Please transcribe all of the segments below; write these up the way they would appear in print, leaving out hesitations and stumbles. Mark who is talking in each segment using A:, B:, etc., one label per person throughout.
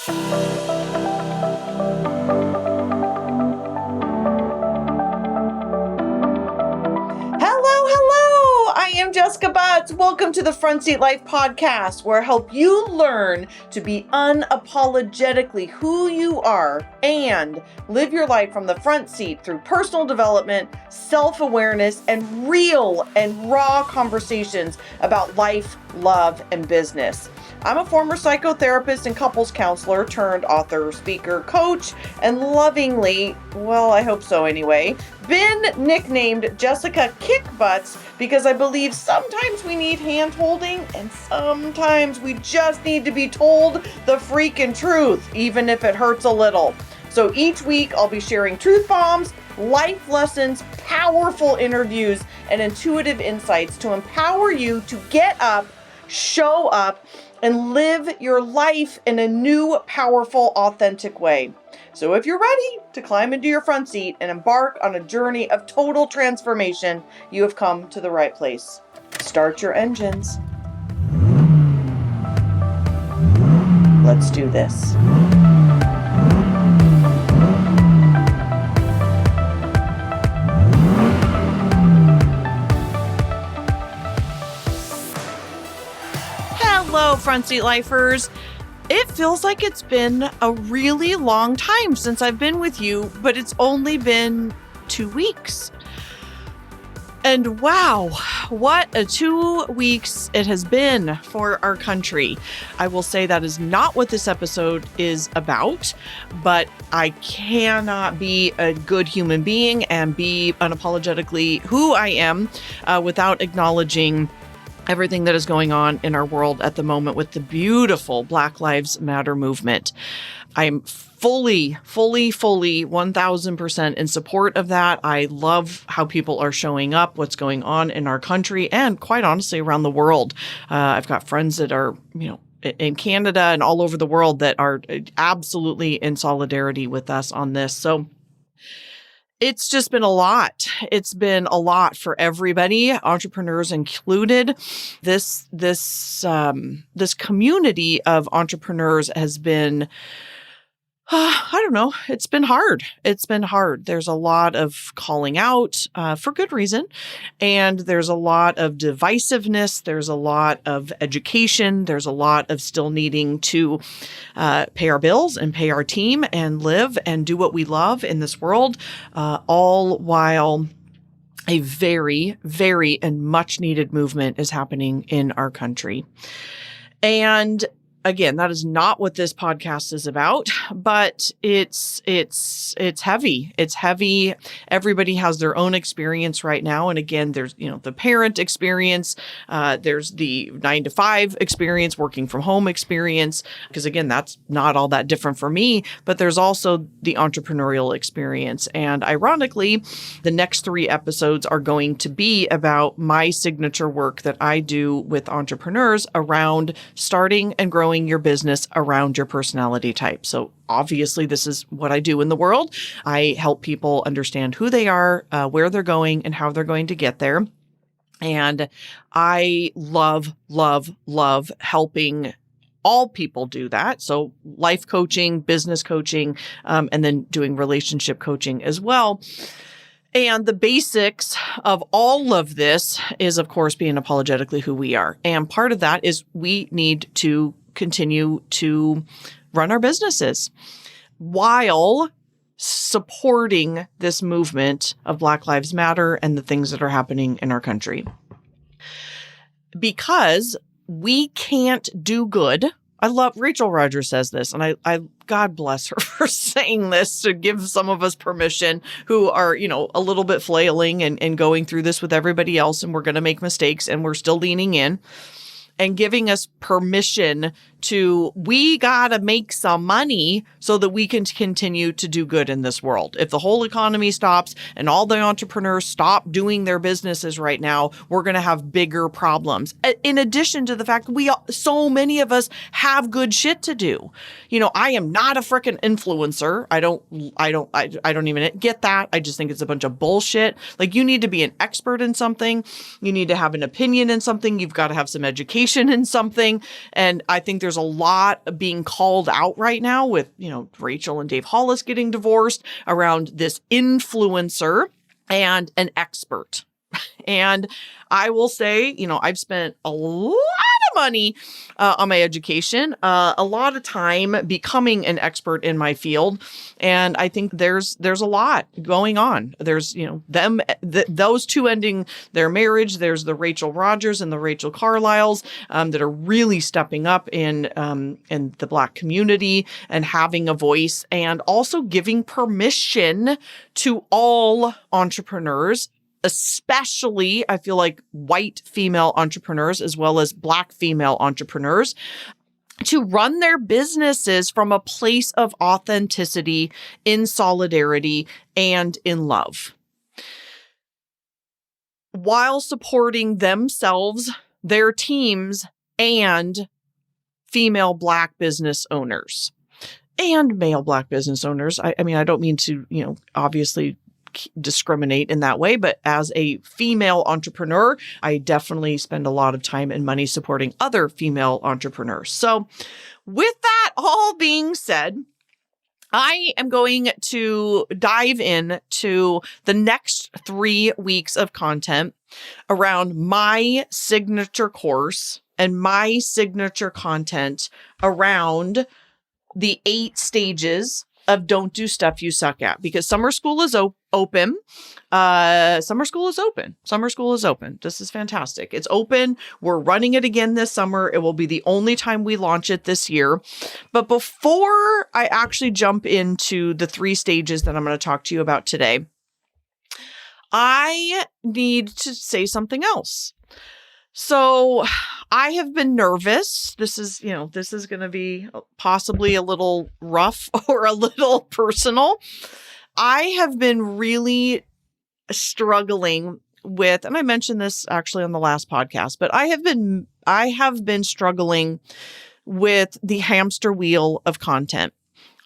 A: I am Jessica Butts. Welcome to the Front Seat Life podcast, where I help you learn to be unapologetically who you are and live your life from the front seat through personal development, self-awareness, and real and raw conversations about life, love, and business. I'm a former psychotherapist and couples counselor turned author, speaker, coach, and lovingly, well, I hope so anyway, been nicknamed Jessica Kick Butts because I believe sometimes we need hand-holding and sometimes we just need to be told the freaking truth, even if it hurts a little. So each week I'll be sharing truth bombs, life lessons, powerful interviews, and intuitive insights to empower you to get up, show up, and live your life in a new, powerful, authentic way. So if you're ready to climb into your front seat and embark on a journey of total transformation, you have come to the right place. Start your engines. Let's do this. Hello, Front Seat Lifers. It feels like it's been a really long time since I've been with you, but it's only been 2 weeks. And wow, what a 2 weeks it has been for our country. I will say that is not what this episode is about, but I cannot be a good human being and be unapologetically who I am without acknowledging everything that is going on in our world at the moment with the beautiful Black Lives Matter movement. I'm fully 1000% in support of that. I love how people are showing up, what's going on in our country, and quite honestly, around the world. I've got friends that are, in Canada and all over the world that are absolutely in solidarity with us on this. So it's just been a lot. It's been a lot for everybody, entrepreneurs included. This community of entrepreneurs has been, it's been hard. It's been hard. There's a lot of calling out for good reason. And there's a lot of divisiveness. There's a lot of education. There's a lot of still needing to pay our bills and pay our team and live and do what we love in this world, all while a very, very and much needed movement is happening in our country. And again, that is not what this podcast is about, but it's heavy. It's heavy. Everybody has their own experience right now. And again, there's, the parent experience. There's the 9-to-5 experience, working from home experience, because again, that's not all that different for me, but there's also the entrepreneurial experience. And ironically, the next 3 episodes are going to be about my signature work that I do with entrepreneurs around starting and growing your business around your personality type. So obviously, this is what I do in the world. I help people understand who they are, where they're going, and how they're going to get there. And I love helping all people do that. So life coaching, business coaching, and then doing relationship coaching as well. And the basics of all of this is, of course, being apologetically who we are. And part of that is we need to continue to run our businesses while supporting this movement of Black Lives Matter and the things that are happening in our country. Because we can't do good. I love Rachel Rogers says this, and I God bless her for saying this to give some of us permission who are, a little bit flailing and going through this with everybody else, and we're going to make mistakes and we're still leaning in. And giving us permission we gotta make some money so that we can continue to do good in this world. If the whole economy stops and all the entrepreneurs stop doing their businesses right now, we're gonna have bigger problems. In addition to the fact that so many of us have good shit to do. I am not a frickin' influencer. I don't even get that. I just think it's a bunch of bullshit. Like, you need to be an expert in something. You need to have an opinion in something. You've got to have some education in something. And I think there's there's a lot being called out right now with, Rachel and Dave Hollis getting divorced around this influencer and an expert. And I will say, I've spent a lot of money on my education, a lot of time becoming an expert in my field. And I think there's a lot going on. There's, those two ending their marriage. There's the Rachel Rogers and the Rachel Carlisles that are really stepping up in the Black community and having a voice, and also giving permission to all entrepreneurs, especially, I feel like, white female entrepreneurs as well as Black female entrepreneurs, to run their businesses from a place of authenticity, in solidarity, and in love, while supporting themselves, their teams, and female Black business owners and male Black business owners. I mean, I don't mean to, obviously discriminate in that way, but as a female entrepreneur, I definitely spend a lot of time and money supporting other female entrepreneurs. So with that all being said, I am going to dive in to the next 3 weeks of content around my signature course and my signature content around the 8 stages of Don't Do Stuff You Suck At, because summer school is open. Summer school is open. Summer school is open. This is fantastic. It's open. We're running it again this summer. It will be the only time we launch it this year. But before I actually jump into the 3 stages that I'm going to talk to you about today, I need to say something else. So I have been nervous. This is going to be possibly a little rough or a little personal. I have been really struggling with, and I mentioned this actually on the last podcast, but I have been struggling with the hamster wheel of content.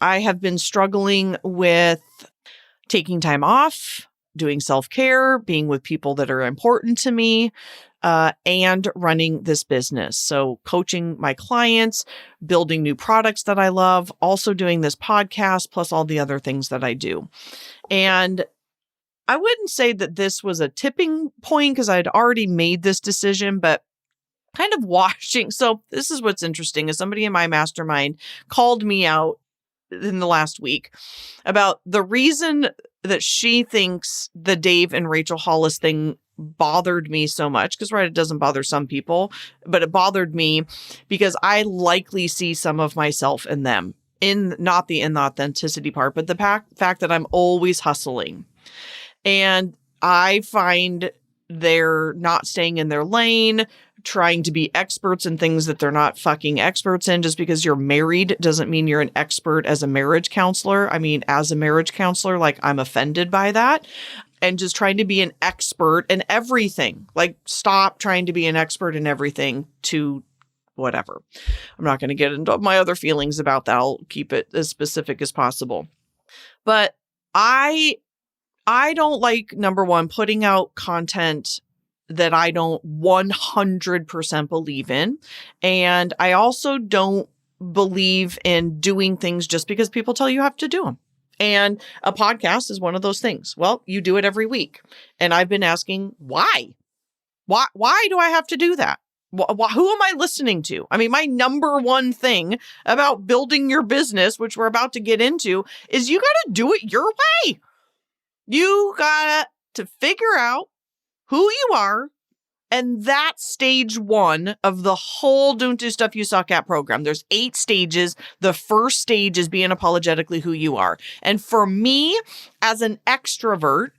A: I have been struggling with taking time off, doing self-care, being with people that are important to me, and running this business. So coaching my clients, building new products that I love, also doing this podcast, plus all the other things that I do. And I wouldn't say that this was a tipping point because I'd already made this decision, but kind of watching. So this is what's interesting is somebody in my mastermind called me out in the last week about the reason that she thinks the Dave and Rachel Hollis thing bothered me so much, because it doesn't bother some people, but it bothered me because I likely see some of myself in them, in not the inauthenticity part, but the fact that I'm always hustling. And I find they're not staying in their lane, trying to be experts in things that they're not fucking experts in. Just because you're married doesn't mean you're an expert as a marriage counselor. I mean, as a marriage counselor, I'm offended by that. And just trying to be an expert in everything. Stop trying to be an expert in everything to whatever. I'm not going to get into my other feelings about that. I'll keep it as specific as possible. But I don't like, number one, putting out content that I don't 100% believe in. And I also don't believe in doing things just because people tell you have to do them. And a podcast is one of those things. Well, you do it every week. And I've been asking, why? Why do I have to do that? Who am I listening to? I mean, my number one thing about building your business, which we're about to get into, is you got to do it your way. You got to figure out who you are. And that's stage 1 of the whole Don't Do Stuff You Suck At program. There's 8 stages. The first stage is being unapologetically who you are. And for me, as an extrovert,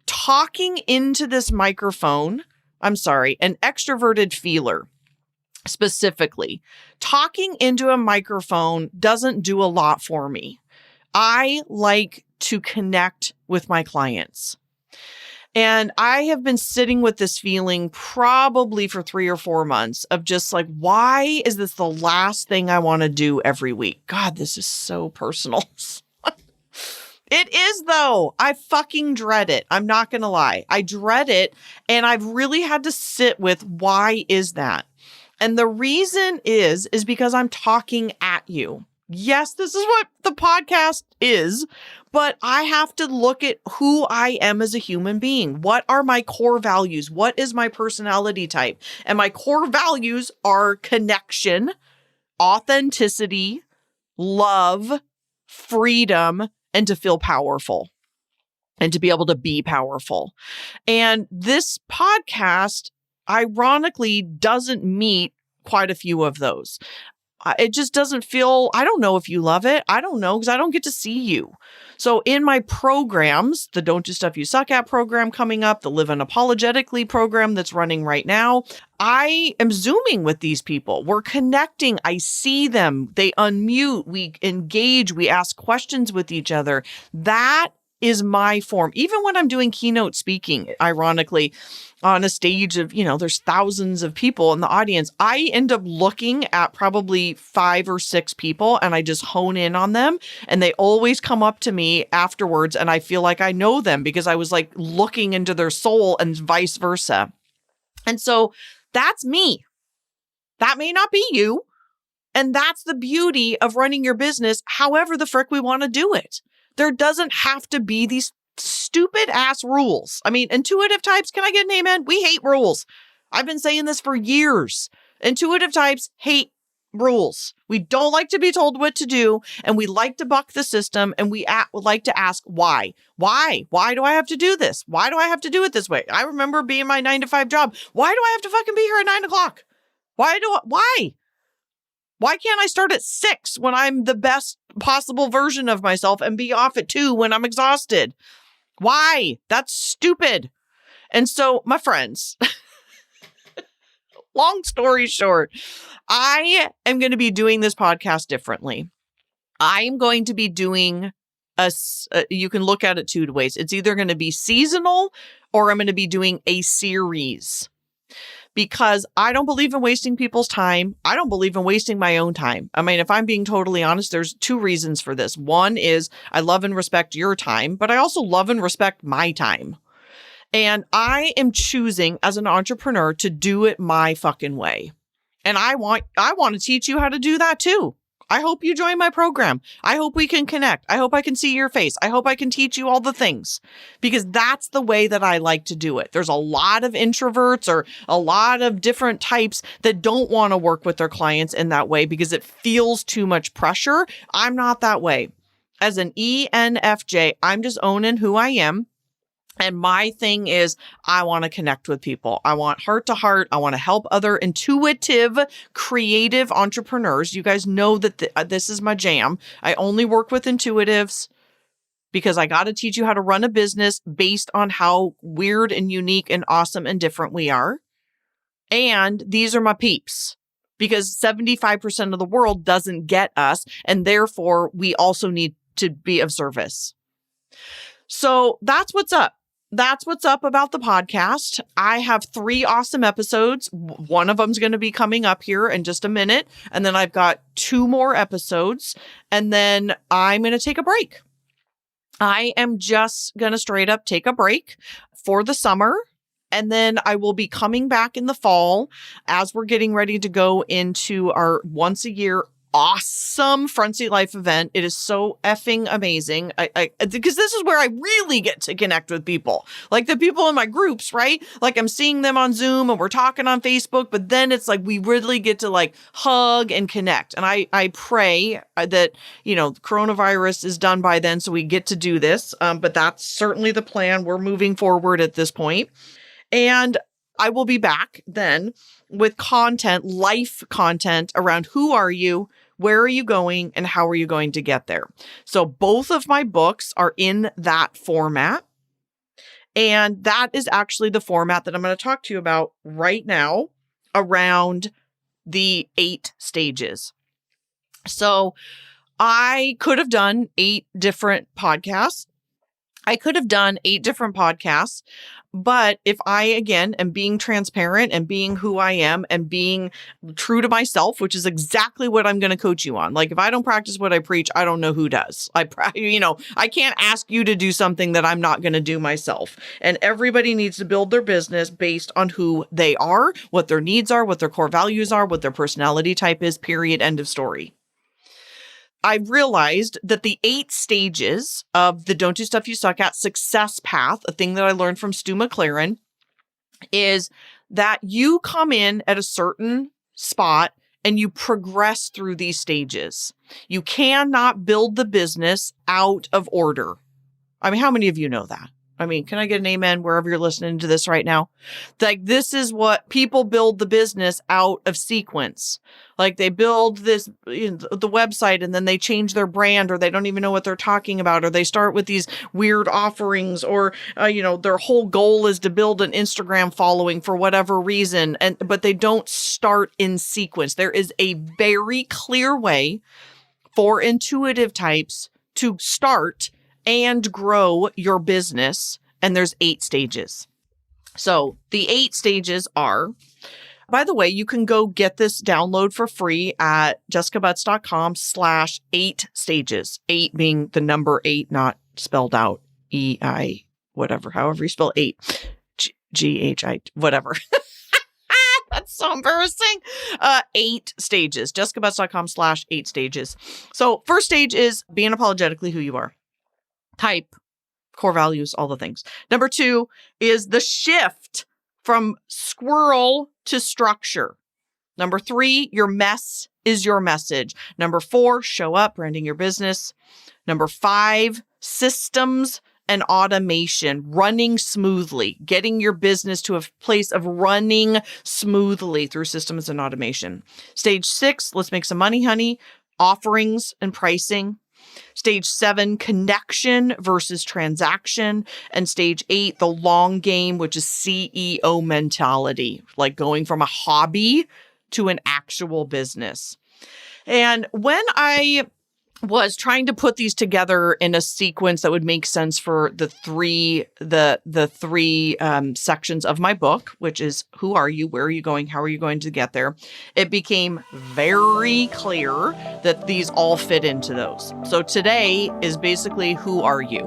A: talking into this microphone, an extroverted feeler, specifically, talking into a microphone doesn't do a lot for me. I like to connect with my clients. And I have been sitting with this feeling probably for 3 or 4 months of just why is this the last thing I want to do every week? God, this is so personal. It is, though. I fucking dread it. I'm not going to lie. I dread it. And I've really had to sit with, why is that? And the reason is because I'm talking at you. Yes, this is what the podcast is, but I have to look at who I am as a human being. What are my core values? What is my personality type? And my core values are connection, authenticity, love, freedom, and to feel powerful and to be able to be powerful. And this podcast, ironically, doesn't meet quite a few of those. It just doesn't feel, I don't know if you love it. I don't know, because I don't get to see you. So in my programs, the Don't Do Stuff You Suck At program coming up, the Live Unapologetically program that's running right now, I am Zooming with these people. We're connecting. I see them. They unmute. We engage. We ask questions with each other. That is my form. Even when I'm doing keynote speaking, ironically, on a stage of, there's thousands of people in the audience, I end up looking at probably 5 or 6 people and I just hone in on them. And they always come up to me afterwards and I feel like I know them because I was like looking into their soul and vice versa. And so that's me. That may not be you. And that's the beauty of running your business however the frick we want to do it. There doesn't have to be these stupid ass rules. I mean, intuitive types, can I get an amen? We hate rules. I've been saying this for years. Intuitive types hate rules. We don't like to be told what to do, and we like to buck the system, and we like to ask why. Why? Why do I have to do this? Why do I have to do it this way? I remember being my 9-to-5 job. Why do I have to fucking be here at 9 o'clock? Why? Why can't I start at 6 when I'm the best possible version of myself and be off at 2 when I'm exhausted? Why? That's stupid. And so, my friends, long story short, I am going to be doing this podcast differently. I am going to be doing you can look at it 2 ways. It's either going to be seasonal or I'm going to be doing a series. Because I don't believe in wasting people's time. I don't believe in wasting my own time. I mean, if I'm being totally honest, there's 2 reasons for this. One is I love and respect your time, but I also love and respect my time. And I am choosing as an entrepreneur to do it my fucking way. And I want to teach you how to do that too. I hope you join my program. I hope we can connect. I hope I can see your face. I hope I can teach you all the things because that's the way that I like to do it. There's a lot of introverts or a lot of different types that don't want to work with their clients in that way because it feels too much pressure. I'm not that way. As an ENFJ, I'm just owning who I am. And my thing is, I want to connect with people. I want heart to heart. I want to help other intuitive, creative entrepreneurs. You guys know that this is my jam. I only work with intuitives because I got to teach you how to run a business based on how weird and unique and awesome and different we are. And these are my peeps because 75% of the world doesn't get us. And therefore, we also need to be of service. So that's what's up. That's what's up about the podcast. I have 3 awesome episodes. One of them's going to be coming up here in just a minute. And then I've got 2 more episodes. And then I'm going to take a break. I am just going to straight up take a break for the summer. And then I will be coming back in the fall as we're getting ready to go into our once a year awesome Front Seat Life event. It is so effing amazing. Because this is where I really get to connect with people, like the people in my groups, right? Like I'm seeing them on Zoom and we're talking on Facebook, but then it's like we really get to like hug and connect. And I pray that, coronavirus is done by then so we get to do this. But that's certainly the plan. We're moving forward at this point. And I will be back then with content, life content around who are you, where are you going, and how are you going to get there. So both of my books are in that format. And that is actually the format that I'm going to talk to you about right now around the 8 stages. So I could have done 8 different podcasts. I could have done 8 different podcasts, but if I, again, am being transparent and being who I am and being true to myself, which is exactly what I'm going to coach you on. Like, if I don't practice what I preach, I don't know who does. I can't ask you to do something that I'm not going to do myself. And everybody needs to build their business based on who they are, what their needs are, what their core values are, what their personality type is, period, end of story. I realized that the 8 stages of the Don't Do Stuff You Suck At success path, a thing that I learned from Stu McLaren, is that you come in at a certain spot and you progress through these stages. You cannot build the business out of order. I mean, how many of you know that? I mean, can I get an amen wherever you're listening to this right now? Like, this is what people build the business out of sequence. Like, they build this, the website, and then they change their brand, or they don't even know what they're talking about, or they start with these weird offerings, or, their whole goal is to build an Instagram following for whatever reason. But they don't start in sequence. There is a very clear way for intuitive types to start and grow your business. And there's 8 stages. So the 8 stages are, by the way, you can go get this download for free at jessicabutts.com/8 stages. 8 being the number 8, not spelled out EI, whatever, however you spell 8, GHI, whatever. That's so embarrassing. 8 stages, jessicabutts.com/8 stages. So first stage is be unapologetically who you are. Type, core values, all the things. Number 2 is the shift from squirrel to structure. Number 3, your mess is your message. Number 4, show up, branding your business. Number 5, systems and automation, running smoothly, getting your business to a place of running smoothly through systems and automation. Stage 6, let's make some money, honey. Offerings and pricing. Stage 7, connection versus transaction. And stage 8, the long game, which is CEO mentality, like going from a hobby to an actual business. And when I was trying to put these together in a sequence that would make sense for the three sections of my book, which is who are you, where are you going, how are you going to get there, it became very clear that these all fit into those. So today is basically who are you?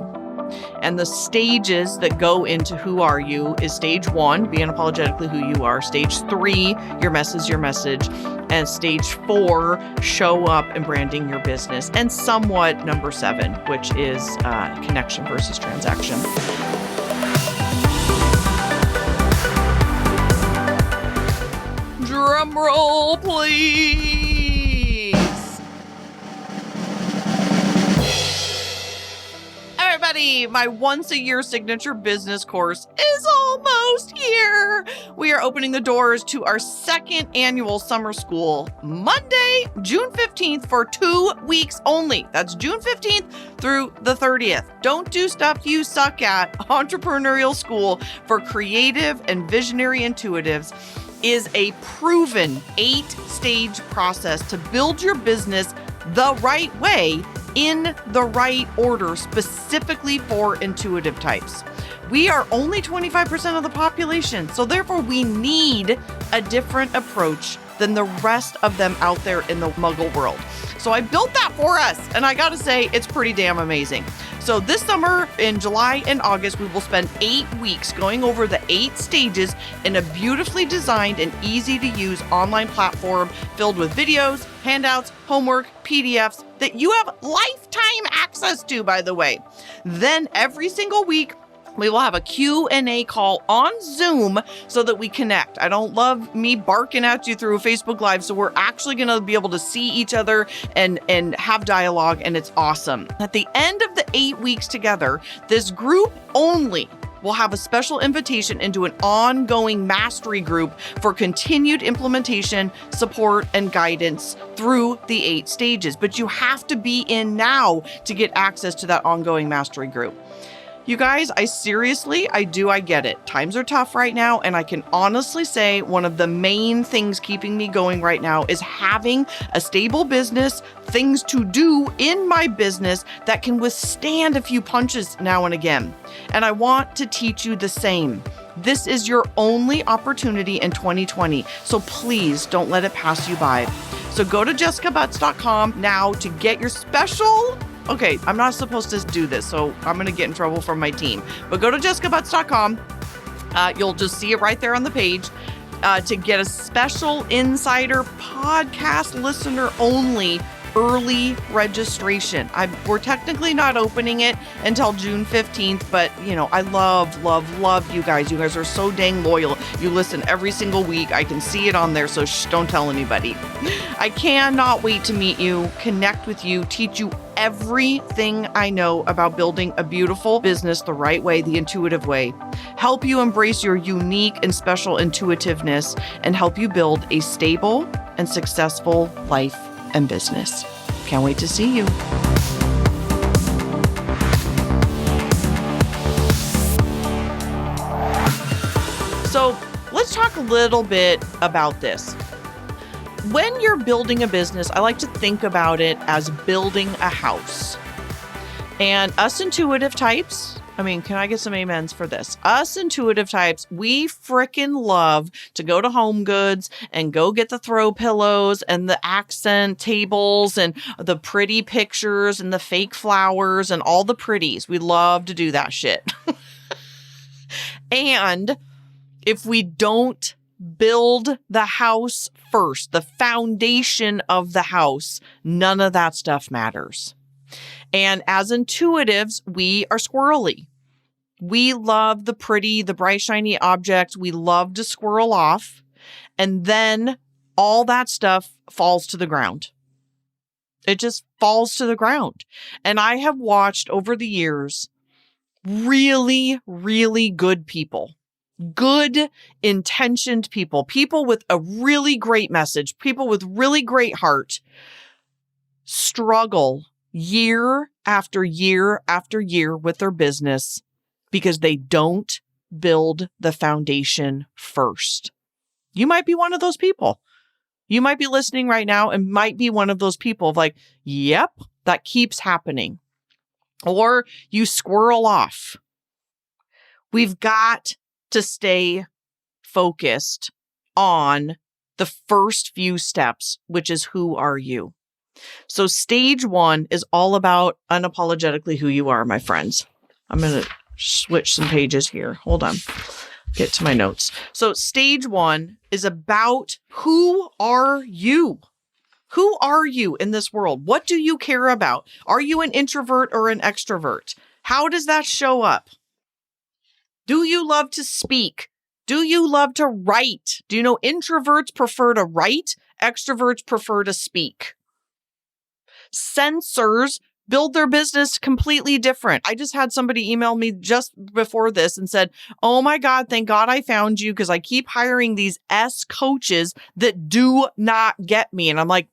A: And the stages that go into who are you is stage 1, be unapologetically who you are. Stage 3, your mess is your message. And stage 4, show up and branding your business. And somewhat number 7, which is connection versus transaction. Drum roll, please. Everybody, my once-a-year signature business course is almost here. We are opening the doors to our 2nd annual summer school Monday, June 15th for 2 weeks only. That's June 15th through the 30th. Don't Do Stuff You Suck At Entrepreneurial School for Creative and Visionary Intuitives is a proven 8-stage process to build your business the right way in the right order, specifically for intuitive types. We are only 25% of the population, so therefore we need a different approach than the rest of them out there in the muggle world. So I built that for us, and I gotta say, it's pretty damn amazing. So this summer, in July and August, we will spend 8 weeks going over the 8 stages in a beautifully designed and easy to use online platform filled with videos, handouts, homework, PDFs that you have lifetime access to, by the way. Then every single week, we will have a Q&A call on Zoom so that we connect. I don't love me barking at you through a Facebook Live, so we're actually going to be able to see each other and have dialogue, and it's awesome. At the end of the 8 weeks together, this group only will have a special invitation into an ongoing mastery group for continued implementation, support, and guidance through the 8 stages. But you have to be in now to get access to that ongoing mastery group. You guys, I get it. Times are tough right now. And I can honestly say one of the main things keeping me going right now is having a stable business, things to do in my business that can withstand a few punches now and again. And I want to teach you the same. This is your only opportunity in 2020. So please don't let it pass you by. So go to jessicabutts.com now to get your special. Okay, I'm not supposed to do this, so I'm going to get in trouble from my team. But go to jessicabutts.com. You'll just see it right there on the page to get a special insider podcast listener only early registration. We're technically not opening it until June 15th, but I love you guys. You guys are so dang loyal. You listen every single week. I can see it on there, so don't tell anybody. I cannot wait to meet you, connect with you, teach you everything I know about building a beautiful business the right way, the intuitive way, help you embrace your unique and special intuitiveness, and help you build a stable and successful life and business. Can't wait to see you. So let's talk a little bit about this. When you're building a business, I like to think about it as building a house. And us intuitive types, can I get some amens for this? Us intuitive types, we frickin' love to go to Home Goods and go get the throw pillows and the accent tables and the pretty pictures and the fake flowers and all the pretties. We love to do that shit. And if we don't build the house first, the foundation of the house, none of that stuff matters. And as intuitives, we are squirrely. We love the pretty, the bright, shiny objects. We love to squirrel off. And then all that stuff falls to the ground. It just falls to the ground. And I have watched over the years really, really good people, good intentioned people, people with a really great message, people with really great heart struggle year after year after year with their business because they don't build the foundation first. You might be one of those people. You might be listening right now and might be one of those people of like, yep, that keeps happening. Or you squirrel off. We've got to stay focused on the first few steps, which is who are you? So stage one is all about unapologetically who you are, my friends. I'm going to switch some pages here. Hold on. Get to my notes. So stage one is about who are you? Who are you in this world? What do you care about? Are you an introvert or an extrovert? How does that show up? Do you love to speak? Do you love to write? Do you know introverts prefer to write? Extroverts prefer to speak. Sensors build their business completely different. I just had somebody email me just before this and said, oh my God, thank God I found you because I keep hiring these S coaches that do not get me. And I'm like,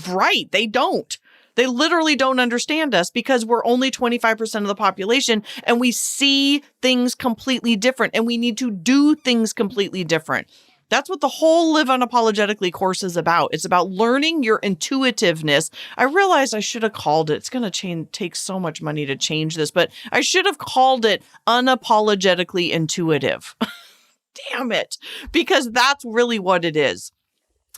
A: right, they don't. They literally don't understand us because we're only 25% of the population and we see things completely different and we need to do things completely different. That's what the whole Live Unapologetically course is about. It's about learning your intuitiveness. I realized I should have called it. It's going to take so much money to change this, but I should have called it Unapologetically Intuitive. Damn it. Because that's really what it is.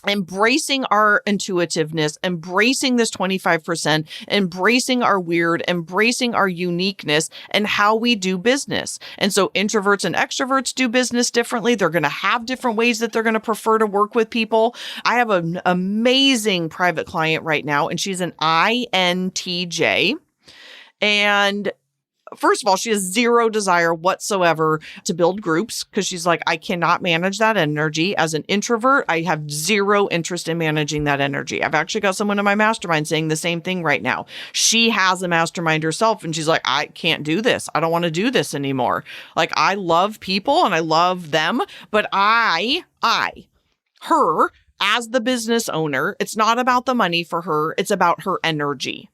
A: Embracing our intuitiveness, embracing this 25%, embracing our weird, embracing our uniqueness and how we do business. And so introverts and extroverts do business differently. They're going to have different ways that they're going to prefer to work with people. I have an amazing private client right now, and she's an INTJ. And first of all, she has zero desire whatsoever to build groups because she's like, I cannot manage that energy. As an introvert, I have zero interest in managing that energy. I've actually got someone in my mastermind saying the same thing right now. She has a mastermind herself and she's like, I can't do this. I don't want to do this anymore. Like, I love people and I love them, but her as the business owner, it's not about the money for her. It's about her energy.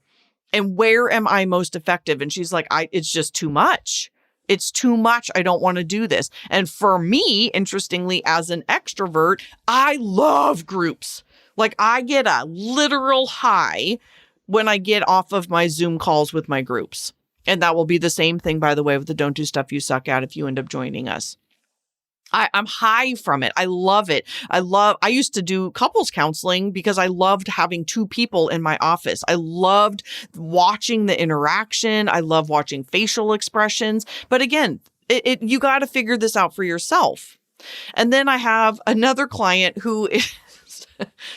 A: And where am I most effective? And she's like, it's just too much. It's too much. I don't want to do this. And for me, interestingly, as an extrovert, I love groups. Like I get a literal high when I get off of my Zoom calls with my groups. And that will be the same thing, by the way, with the Don't Do Stuff You Suck At if you end up joining us. I'm high from it. I love it. I used to do couples counseling because I loved having two people in my office. I loved watching the interaction. I love watching facial expressions. But again, you got to figure this out for yourself. And then I have another client who is,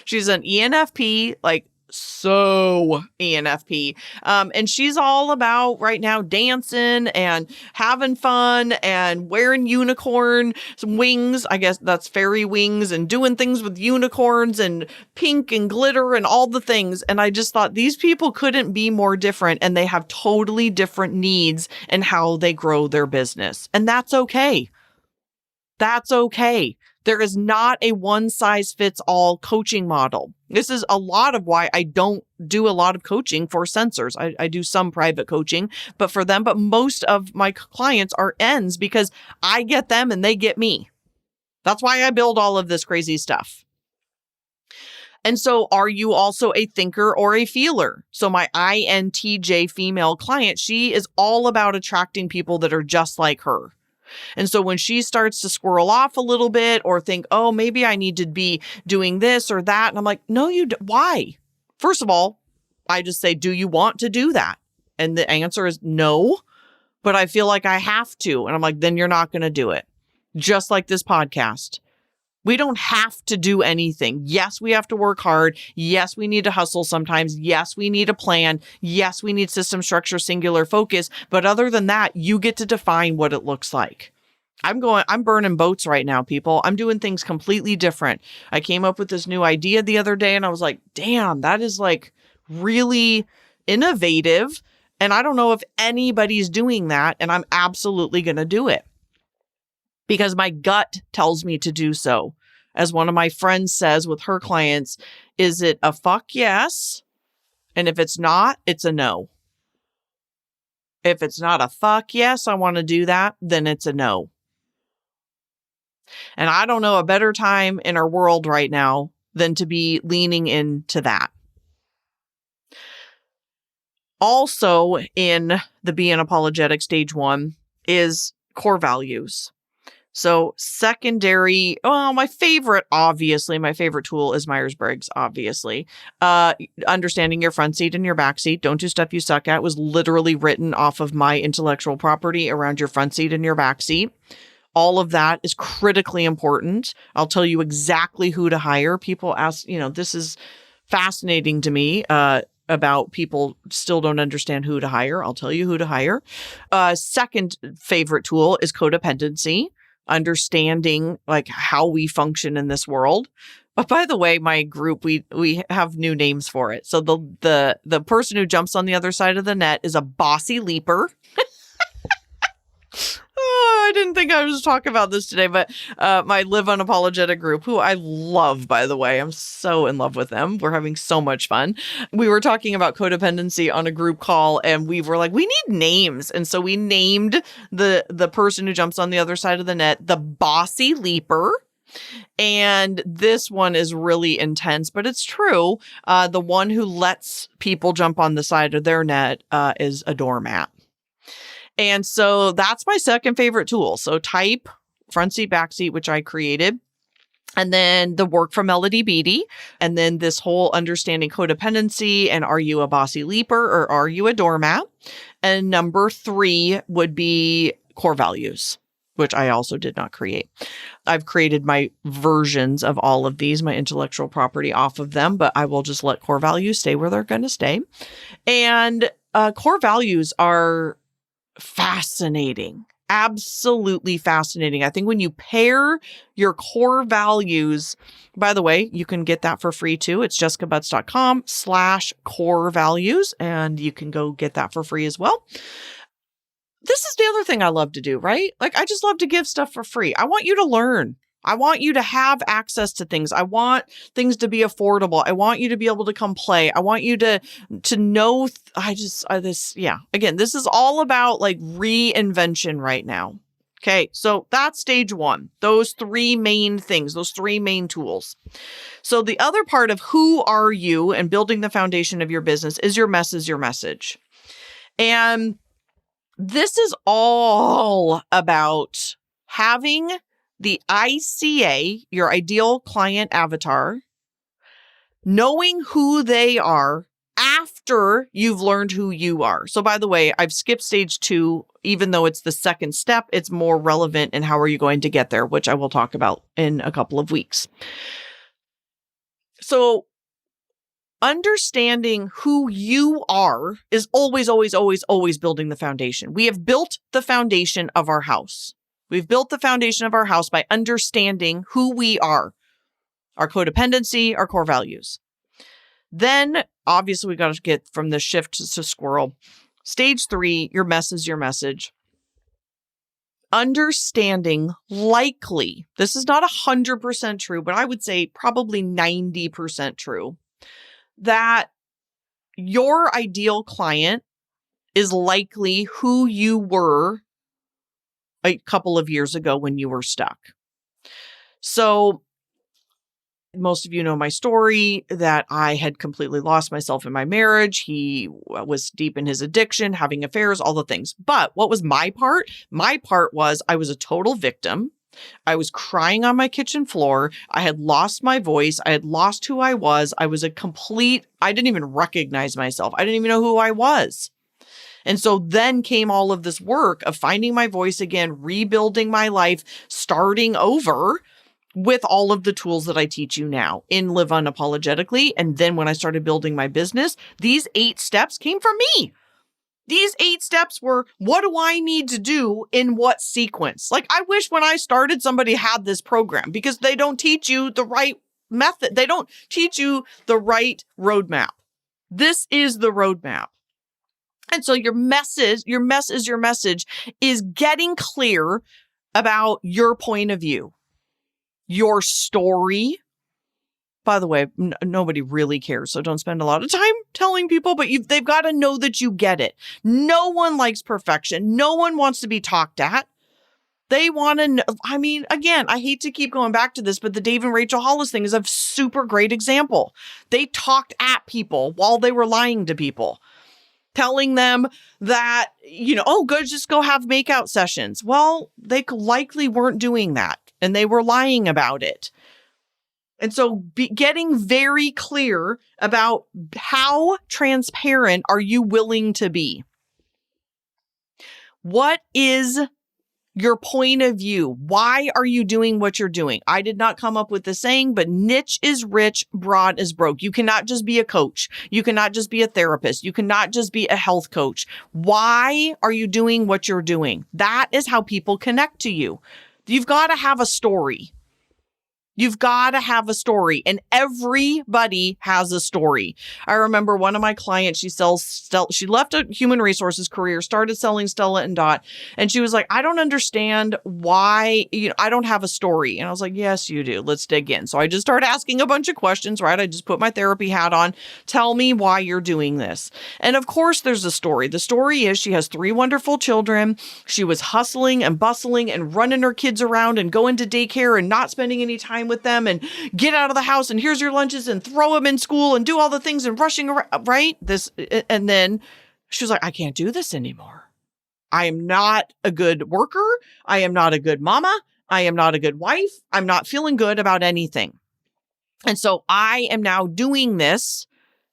A: she's an ENFP, like so ENFP. And she's all about right now dancing and having fun and wearing unicorn wings. I guess that's fairy wings, and doing things with unicorns and pink and glitter and all the things. And I just thought these people couldn't be more different, and they have totally different needs and how they grow their business. And that's okay. That's okay. There is not a one size fits all coaching model. This is a lot of why I don't do a lot of coaching for sensors. I do some private coaching, but for them, but most of my clients are N's because I get them and they get me. That's why I build all of this crazy stuff. And so are you also a thinker or a feeler? So my INTJ female client, she is all about attracting people that are just like her. And so when she starts to squirrel off a little bit or think, oh, maybe I need to be doing this or that. And I'm like, no, why? First of all, I just say, do you want to do that? And the answer is no, but I feel like I have to. And I'm like, then you're not going to do it. Just like this podcast. We don't have to do anything. Yes, we have to work hard. Yes, we need to hustle sometimes. Yes, we need a plan. Yes, we need system structure, singular focus. But other than that, you get to define what it looks like. I'm burning boats right now, people. I'm doing things completely different. I came up with this new idea the other day and I was like, damn, that is like really innovative. And I don't know if anybody's doing that. And I'm absolutely going to do it because my gut tells me to do so. As one of my friends says with her clients, is it a fuck yes? And if it's not, it's a no. If it's not a fuck yes, I want to do that, then it's a no. And I don't know a better time in our world right now than to be leaning into that. Also in the Be Unapologetic stage 1 is core values. So secondary, my favorite tool is Myers-Briggs, obviously. Understanding your front seat and your back seat. Don't Do Stuff You Suck At was literally written off of my intellectual property around your front seat and your back seat. All of that is critically important. I'll tell you exactly who to hire. People ask, this is fascinating to me, about people still don't understand who to hire. I'll tell you who to hire. Second favorite tool is codependency. Understanding like how we function in this world. But by the way, my group, we have new names for it. So the person who jumps on the other side of the net is a bossy leaper. I didn't think I was talking about this today, but my Live Unapologetic group, who I love, by the way, I'm so in love with them. We're having so much fun. We were talking about codependency on a group call, and we were like, we need names. And so we named the person who jumps on the other side of the net the bossy leaper. And this one is really intense, but it's true. The one who lets people jump on the side of their net is a doormat. And so that's my second favorite tool. So type, front seat, back seat, which I created. And then the work from Melody Beattie. And then this whole understanding codependency and are you a bossy leaper or are you a doormat? And number 3 would be core values, which I also did not create. I've created my versions of all of these, my intellectual property off of them, but I will just let core values stay where they're going to stay. And core values are fascinating. Absolutely fascinating. I think when you pair your core values, by the way, you can get that for free too. It's jessicabutts.com/core values, and you can go get that for free as well. This is the other thing I love to do, right? Like, I just love to give stuff for free. I want you to learn. I want you to have access to things. I want things to be affordable. I want you to be able to come play. I want you to know. Again, this is all about like reinvention right now. Okay. So that's stage one, those three main things, those three main tools. So the other part of who are you and building the foundation of your business is your message. And this is all about having the ICA, your ideal client avatar, knowing who they are after you've learned who you are. So by the way, I've skipped stage 2, even though it's the second step, it's more relevant in how are you going to get there, which I will talk about in a couple of weeks. So understanding who you are is always, always, always, always building the foundation. We have built the foundation of our house. We've built the foundation of our house by understanding who we are, our codependency, our core values. Then, obviously, we got to get from the shift to squirrel. Stage 3, your message. Understanding likely, this is not 100% true, but I would say probably 90% true, that your ideal client is likely who you were a couple of years ago when you were stuck. So most of you know my story that I had completely lost myself in my marriage. He was deep in his addiction, having affairs, all the things. But what was my part? My part was I was a total victim. I was crying on my kitchen floor. I had lost my voice. I had lost who I was. I didn't even recognize myself. I didn't even know who I was. And so then came all of this work of finding my voice again, rebuilding my life, starting over with all of the tools that I teach you now in Live Unapologetically. And then when I started building my business, these 8 steps came from me. These 8 steps were, what do I need to do in what sequence? Like, I wish when I started, somebody had this program because they don't teach you the right method. They don't teach you the right roadmap. This is the roadmap. And so your message is getting clear about your point of view, your story. By the way, nobody really cares, so don't spend a lot of time telling people, but they've got to know that you get it. No one likes perfection. No one wants to be talked at. They want to know. I mean, again, I hate to keep going back to this, but the Dave and Rachel Hollis thing is a super great example. They talked at people while they were lying to people, telling them that, just go have makeout sessions. Well, they likely weren't doing that, and they were lying about it. And so getting very clear about how transparent are you willing to be? What is your point of view? Why are you doing what you're doing? I did not come up with the saying, but niche is rich, broad is broke. You cannot just be a coach. You cannot just be a therapist. You cannot just be a health coach. Why are you doing what you're doing? That is how people connect to you. You've got to have a story. You've got to have a story, and everybody has a story. I remember one of my clients, she left a human resources career, started selling Stella & Dot, and she was like, I don't understand why, I don't have a story. And I was like, yes, you do. Let's dig in. So I just started asking a bunch of questions, right? I just put my therapy hat on. Tell me why you're doing this. And of course, there's a story. The story is she has 3 wonderful children. She was hustling and bustling and running her kids around and going to daycare and not spending any time with them, and get out of the house and here's your lunches and throw them in school and do all the things and rushing around, right? And then she was like, I can't do this anymore. I am not a good worker. I am not a good mama. I am not a good wife. I'm not feeling good about anything. And so I am now doing this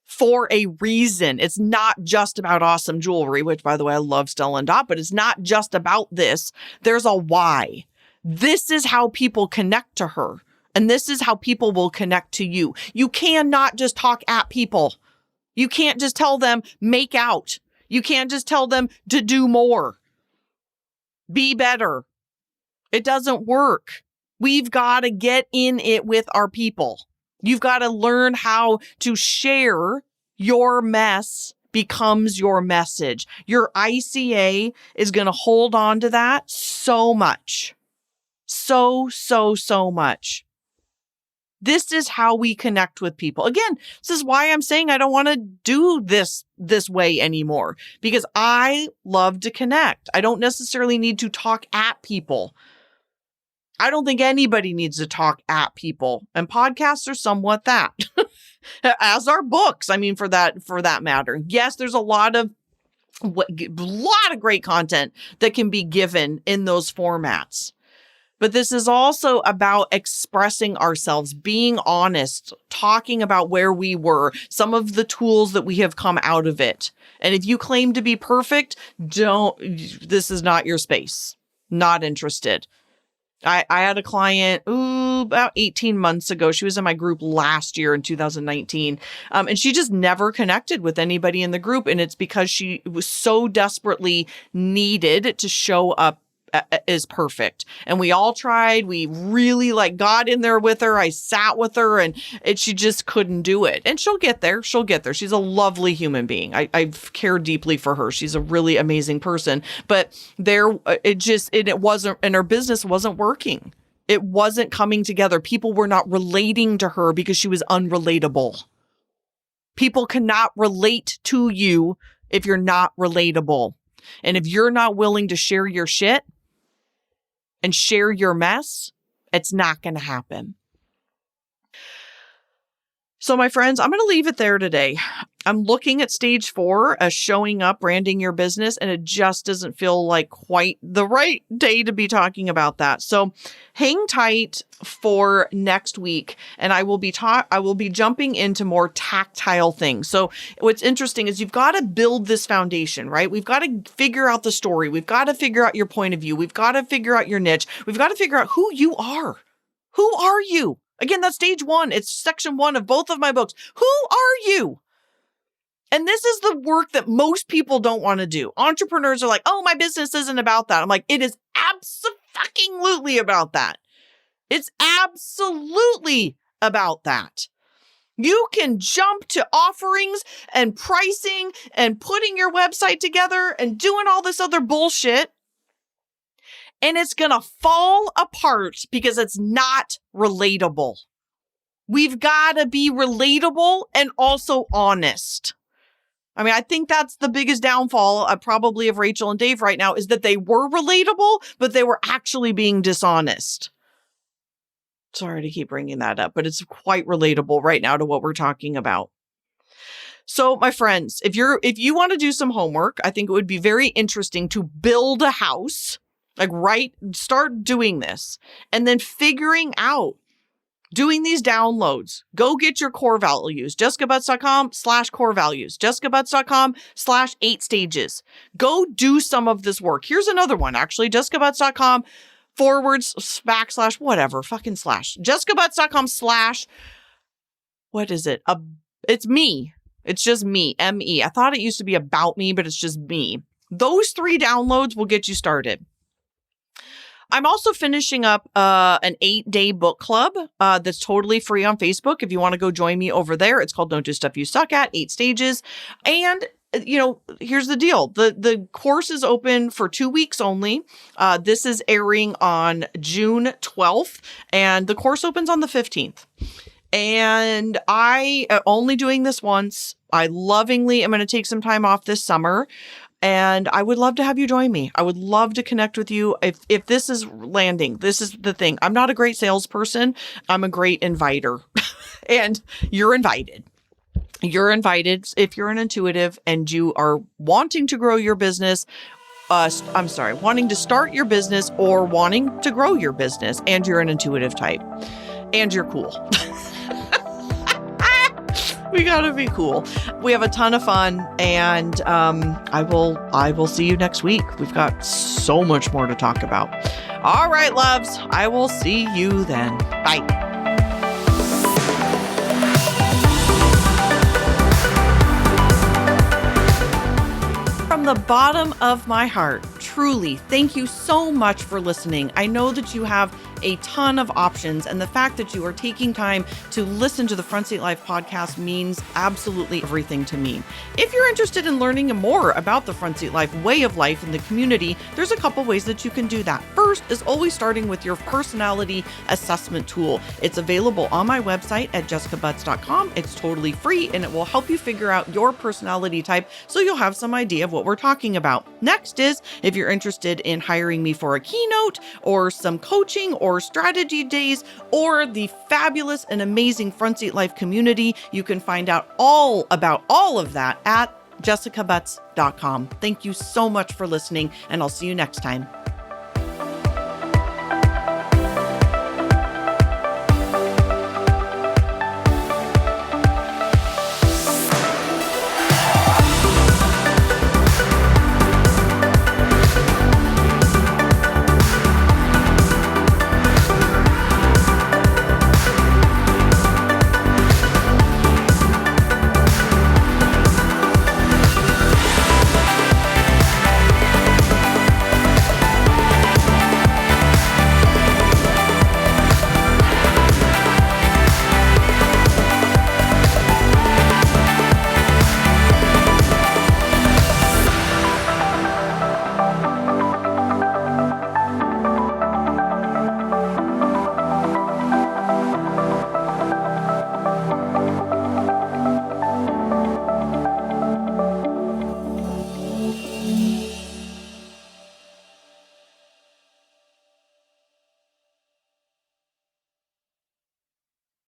A: for a reason. It's not just about awesome jewelry, which, by the way, I love Stella & Dot, but it's not just about this. There's a why. This is how people connect to her. And this is how people will connect to you. You cannot just talk at people. You can't just tell them, make out. You can't just tell them to do more. Be better. It doesn't work. We've got to get in it with our people. You've got to learn how to share your mess becomes your message. Your ICA is going to hold on to that so much. so, so, so much. This is how we connect with people. Again, this is why I'm saying I don't want to do this way anymore, because I love to connect. I don't necessarily need to talk at people. I don't think anybody needs to talk at people, and podcasts are somewhat that, as are books. I mean, for that matter. Yes, there's a lot of great content that can be given in those formats. But this is also about expressing ourselves, being honest, talking about where we were, some of the tools that we have come out of it. And if you claim to be perfect, this is not your space. Not interested. I had a client, about 18 months ago. She was in my group last year in 2019. And she just never connected with anybody in the group. And it's because she was so desperately needed to show up is perfect. And we all tried. We really got in there with her. I sat with her and she just couldn't do it. And she'll get there. She's a lovely human being. I care deeply for her. She's a really amazing person. But it wasn't, and her business wasn't working. It wasn't coming together. People were not relating to her because she was unrelatable. People cannot relate to you if you're not relatable. And if you're not willing to share your shit and share your mess, it's not going to happen. So my friends, I'm going to leave it there today. I'm looking at stage 4 as showing up, branding your business, and it just doesn't feel like quite the right day to be talking about that. So hang tight for next week, and I will be jumping into more tactile things. So what's interesting is you've got to build this foundation, right? We've got to figure out the story. We've got to figure out your point of view. We've got to figure out your niche. We've got to figure out who you are. Who are you? Again, that's stage 1. It's section 1 of both of my books. Who are you? And this is the work that most people don't want to do. Entrepreneurs are like, oh, my business isn't about that. I'm like, it is abso-fucking-lutely about that. It's absolutely about that. You can jump to offerings and pricing and putting your website together and doing all this other bullshit, and it's going to fall apart because it's not relatable. We've got to be relatable and also honest. I mean, I think that's the biggest downfall probably of Rachel and Dave right now, is that they were relatable, but they were actually being dishonest. Sorry to keep bringing that up, but it's quite relatable right now to what we're talking about. So my friends, if you want to do some homework, I think it would be very interesting to build a house, start doing this, and then figuring out, doing these downloads. Go get your core values. JessicaButts.com/core values. JessicaButts.com/8 stages. Go do some of this work. Here's another one, actually. JessicaButts.com / whatever, fucking slash. JessicaButts.com/ what is it? It's me. It's just me. M-E. I thought it used to be about me, but it's just me. Those 3 downloads will get you started. I'm also finishing up an 8-day book club that's totally free on Facebook. If you want to go join me over there, it's called Don't Do Stuff You Suck At, 8 stages. And, here's the deal. The course is open for 2 weeks only. This is airing on June 12th, and the course opens on the 15th. And I am only doing this once. I lovingly am going to take some time off this summer. And I would love to have you join me. I would love to connect with you. If this is landing, this is the thing. I'm not a great salesperson. I'm a great inviter. And you're invited. You're invited if you're an intuitive and you are wanting to grow your business. Wanting to start your business or wanting to grow your business, and you're an intuitive type. And you're cool. We gotta be cool. We have a ton of fun, and I will see you next week. We've got so much more to talk about. All right, loves. I will see you then. Bye. From the bottom of my heart, truly, thank you so much for listening. I know that you have a ton of options. And the fact that you are taking time to listen to the Front Seat Life podcast means absolutely everything to me. If you're interested in learning more about the Front Seat Life way of life in the community, there's a couple ways that you can do that. First is always starting with your personality assessment tool. It's available on my website at jessicabutts.com. It's totally free and it will help you figure out your personality type so you'll have some idea of what we're talking about. Next is if you're interested in hiring me for a keynote or some coaching or strategy days or the fabulous and amazing Front Seat Life community, you can find out all about all of that at jessicabutts.com. Thank you so much for listening, and I'll see you next time.